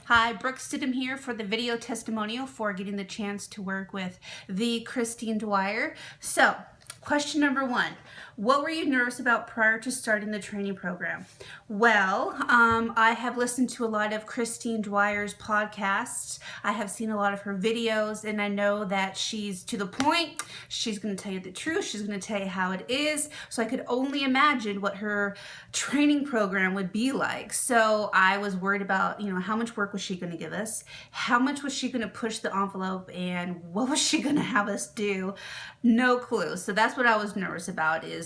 Hi, Brooke Stidham here for the video testimonial for getting the chance to work with the Christine Dwyer. So, question number one, what were you nervous about prior to starting the training program? Well, I have listened to a lot of Christine Dwyer's podcasts. I have seen a lot of her videos, and I know that she's to the point. She's going to tell you the truth. She's going to tell you how it is. So I could only imagine what her training program would be like. So I was worried about, how much work was she going to give us? How much was she going to push the envelope, and what was she going to have us do? No clue. So that's what I was nervous about is,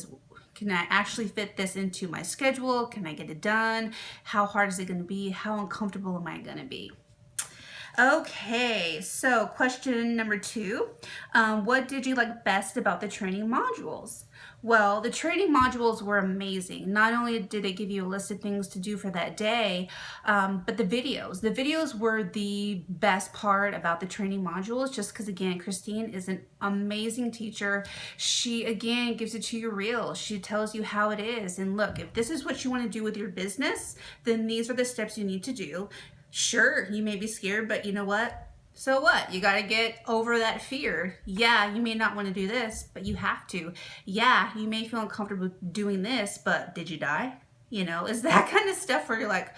can I actually fit this into my schedule? Can I get it done? How hard is it going to be? How uncomfortable am I going to be? Okay, so question number two, what did you like best about the training modules? Well, the training modules were amazing. Not only did it give you a list of things to do for that day, but the videos. The videos were the best part about the training modules, just because, again, Christine is an amazing teacher. She, again, gives it to you real. She tells you how it is. And look, if this is what you want to do with your business, then these are the steps you need to do. Sure, you may be scared, but you know what? So what? You got to get over that fear. Yeah, you may not want to do this, but you have to. Yeah, you may feel uncomfortable doing this, but did you die? Is that kind of stuff where you're like,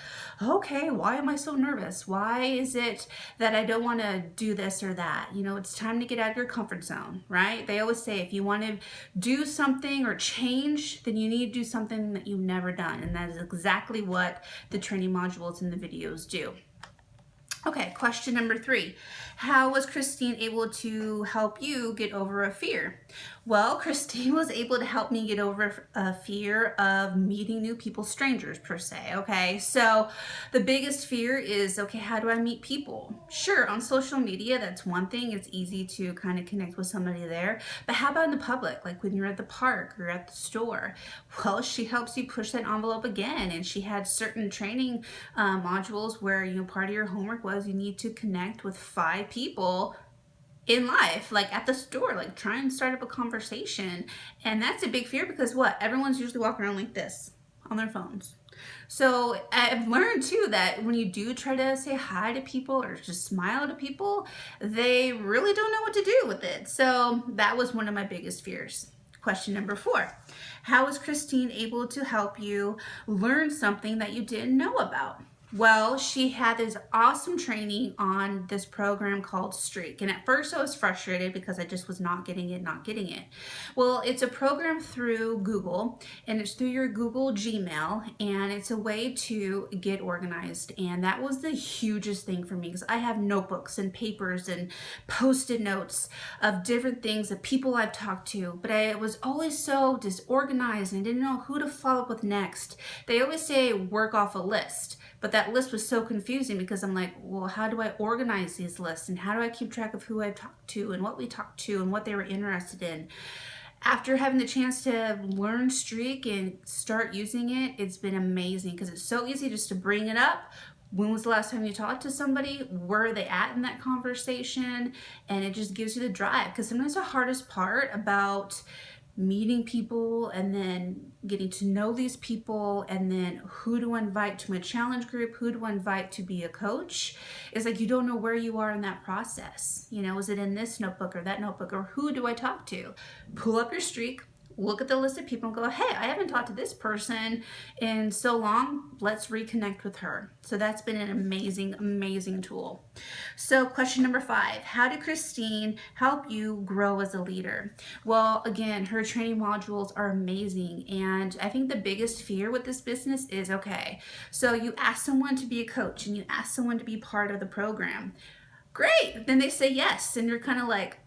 okay, why am I so nervous? Why is it that I don't want to do this or that? It's time to get out of your comfort zone, right? They always say if you want to do something or change, then you need to do something that you've never done. And that is exactly what the training modules and the videos do. Okay, question number three. How was Christine able to help you get over a fear? Well, Christine was able to help me get over a fear of meeting new people, strangers per se, okay? So the biggest fear is, okay, how do I meet people? Sure, on social media, that's one thing. It's easy to kind of connect with somebody there. But how about in the public, like when you're at the park or at the store? Well, she helps you push that envelope again, and she had certain training modules where, part of your homework was you need to connect with 5 people in life, like at the store, like try and start up a conversation. And that's a big fear because what? Everyone's usually walking around like this on their phones. So I've learned too that when you do try to say hi to people or just smile to people, they really don't know what to do with it. So that was one of my biggest fears. Question number 4. How was Christine able to help you learn something that you didn't know about? Well, she had this awesome training on this program called Streak. And at first I was frustrated because I just was not getting it. Well, it's a program through Google, and it's through your Google Gmail, and it's a way to get organized. And that was the hugest thing for me because I have notebooks and papers and post-it notes of different things of people I've talked to, but I was always so disorganized and didn't know who to follow up with next. They always say work off a list. But that list was so confusing because I'm like, well, how do I organize these lists? And how do I keep track of who I've talked to and what we talked to and what they were interested in? After having the chance to learn Streak and start using it, it's been amazing because it's so easy just to bring it up. When was the last time you talked to somebody? Where are they at in that conversation? And it just gives you the drive, because sometimes the hardest part about meeting people and then getting to know these people and then who to invite to a challenge group, who to invite to be a coach, is like you don't know where you are in that process. Is it in this notebook or that notebook, or who do I talk to? Pull up your Streak, look at the list of people and go, hey, I haven't talked to this person in so long. Let's reconnect with her. So that's been an amazing, amazing tool. So question number 5, how did Christine help you grow as a leader? Well, again, her training modules are amazing. And I think the biggest fear with this business is, okay, so you ask someone to be a coach and you ask someone to be part of the program. Great. Then they say yes. And you're kind of like,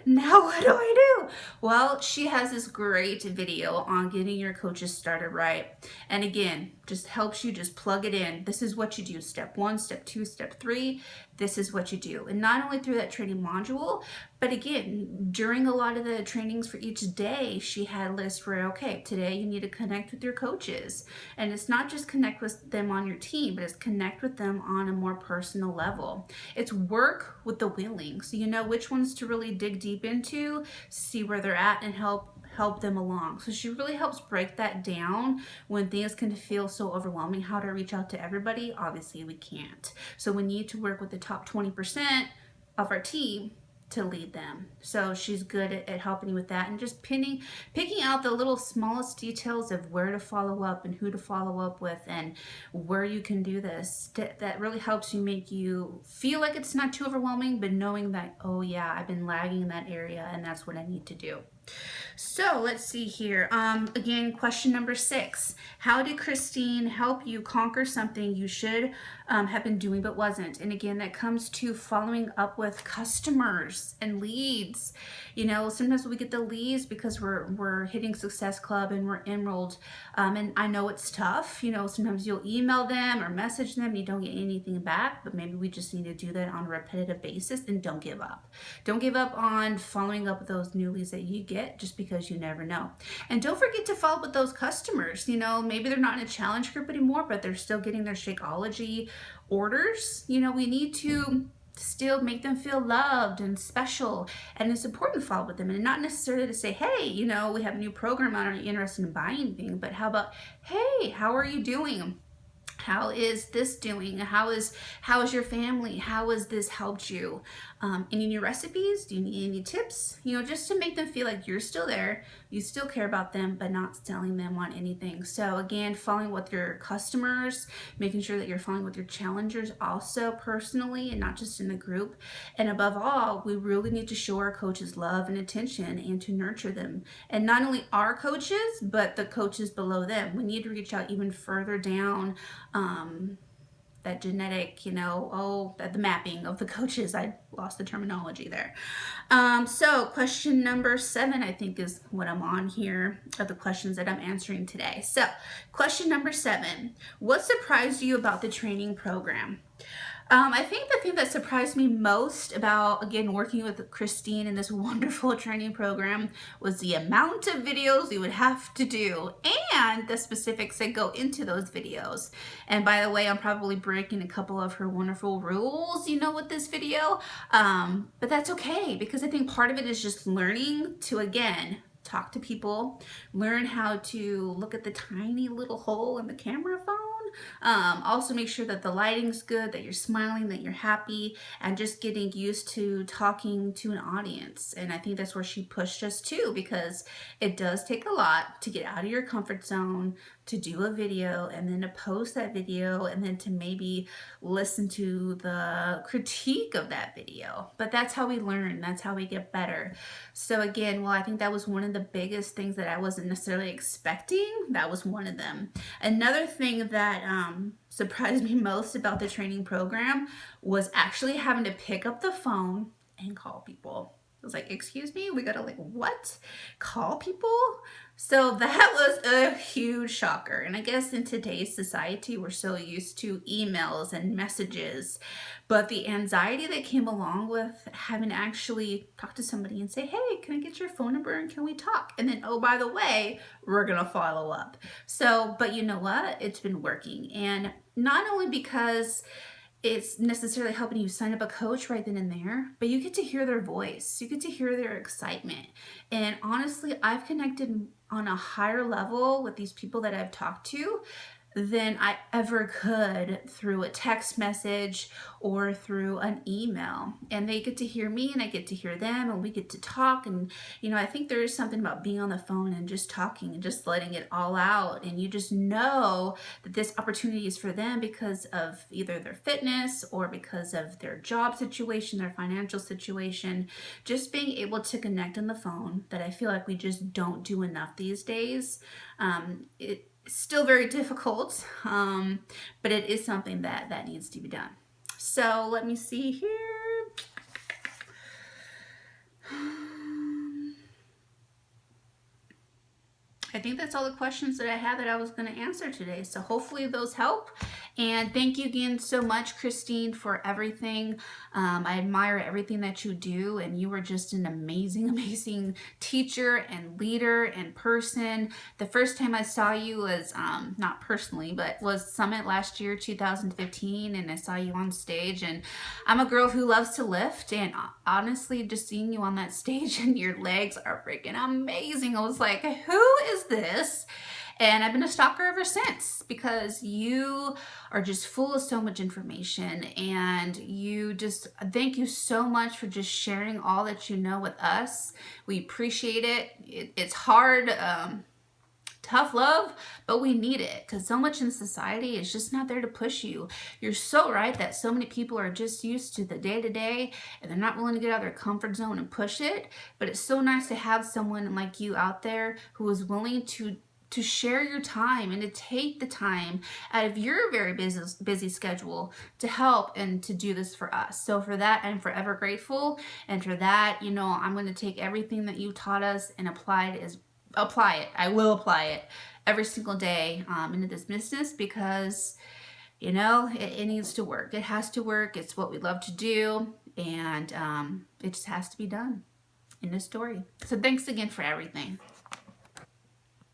now what do I do? Well, she has this great video on getting your coaches started right. And again, just helps you just plug it in. This is what you do. Step 1, step 2, step 3. This is what you do. And not only through that training module, but again, during a lot of the trainings for each day, she had a list where, okay, today you need to connect with your coaches. And it's not just connect with them on your team, but it's connect with them on a more personal level. It's work with the willing. So you know which ones to really dig deep into, see where they're at, and help help them along. So she really helps break that down when things can feel so overwhelming. How to reach out to everybody? Obviously, we can't. So we need to work with the top 20% of our team to lead them. So she's good at helping you with that, and just picking out the little smallest details of where to follow up and who to follow up with and where you can do this. That really helps you, make you feel like it's not too overwhelming, but knowing that, oh yeah, I've been lagging in that area and that's what I need to do. So let's see here. Again, question number 6. How did Christine help you conquer something you should have been doing but wasn't? And again, that comes to following up with customers and leads. You know, sometimes we get the leads because we're hitting Success Club and we're enrolled. And I know it's tough. You know, sometimes you'll email them or message them, you don't get anything back, but maybe we just need to do that on a repetitive basis, and don't give up. Don't give up on following up with those new leads that you get, just because you never know. And don't forget to follow up with those customers. You know, maybe they're not in a challenge group anymore, but they're still getting their Shakeology orders. You know, we need to still make them feel loved and special, and it's important to follow up with them, and not necessarily to say, hey, you know, we have a new program on, are you interested in buying anything? But how about, hey, how are you doing? How is this doing? How is your family? How has this helped you? Any new recipes? Do you need any tips? You know, just to make them feel like you're still there, you still care about them, but not selling them on anything. So again, following with your customers, making sure that you're following with your challengers also personally and not just in the group. And above all, we really need to show our coaches love and attention and to nurture them. And not only our coaches, but the coaches below them. We need to reach out even further down that genetic, you know, the mapping of the coaches. I lost the terminology there. So question number 7, I think, is what I'm on here of the questions that I'm answering today. So question number 7, what surprised you about the training program? I think the thing that surprised me most about, again, working with Christine in this wonderful training program was the amount of videos you would have to do and the specifics that go into those videos. And by the way, I'm probably breaking a couple of her wonderful rules, you know, with this video. But that's okay, because I think part of it is just learning to, again, talk to people, learn how to look at the tiny little hole in the camera phone. Also make sure that the lighting's good, that you're smiling, that you're happy, and just getting used to talking to an audience. And I think that's where she pushed us too, because it does take a lot to get out of your comfort zone, to do a video, and then to post that video, and then to maybe listen to the critique of that video. But that's how we learn, that's how we get better. So again, well, I think that was one of the biggest things that I wasn't necessarily expecting. That was one of them. Another thing that surprised me most about the training program was actually having to pick up the phone and call people. I was like, excuse me, we gotta, like, what? Call people? So that was a huge shocker. And I guess in today's society, we're so used to emails and messages, but the anxiety that came along with having to actually talk to somebody and say, hey, can I get your phone number and can we talk? And then, oh, by the way, we're gonna follow up. So, but you know what? It's been working. And not only because it's necessarily helping you sign up a coach right then and there, but you get to hear their voice. You get to hear their excitement. And honestly, I've connected on a higher level with these people that I've talked to than I ever could through a text message or through an email. And they get to hear me and I get to hear them, and we get to talk. And, you know, I think there is something about being on the phone and just talking and just letting it all out. And you just know that this opportunity is for them because of either their fitness or because of their job situation, their financial situation. Just being able to connect on the phone, that I feel like we just don't do enough these days. It's still very difficult, but it is something that needs to be done. So let me see here. I think that's all the questions that I had that I was going to answer today. So hopefully those help. And thank you again so much, Christine, for everything. I admire everything that you do, and you are just an amazing, amazing teacher and leader and person. The first time I saw you was, not personally, but was Summit last year, 2015, and I saw you on stage. And I'm a girl who loves to lift, and honestly, just seeing you on that stage and your legs are freaking amazing. I was like, who is this? And I've been a stalker ever since because you are just full of so much information, and you just, thank you so much for just sharing all that you know with us. We appreciate it. It's hard, tough love, but we need it because so much in society is just not there to push you. You're so right that so many people are just used to the day-to-day and they're not willing to get out of their comfort zone and push it. But it's so nice to have someone like you out there who is willing to share your time and to take the time out of your very busy schedule to help and to do this for us. So for that, I'm forever grateful. And for that, I'm going to take everything that you taught us and apply it. I will apply it every single day into this business because, it needs to work. It has to work. It's what we love to do. And it just has to be done in this story. So thanks again for everything.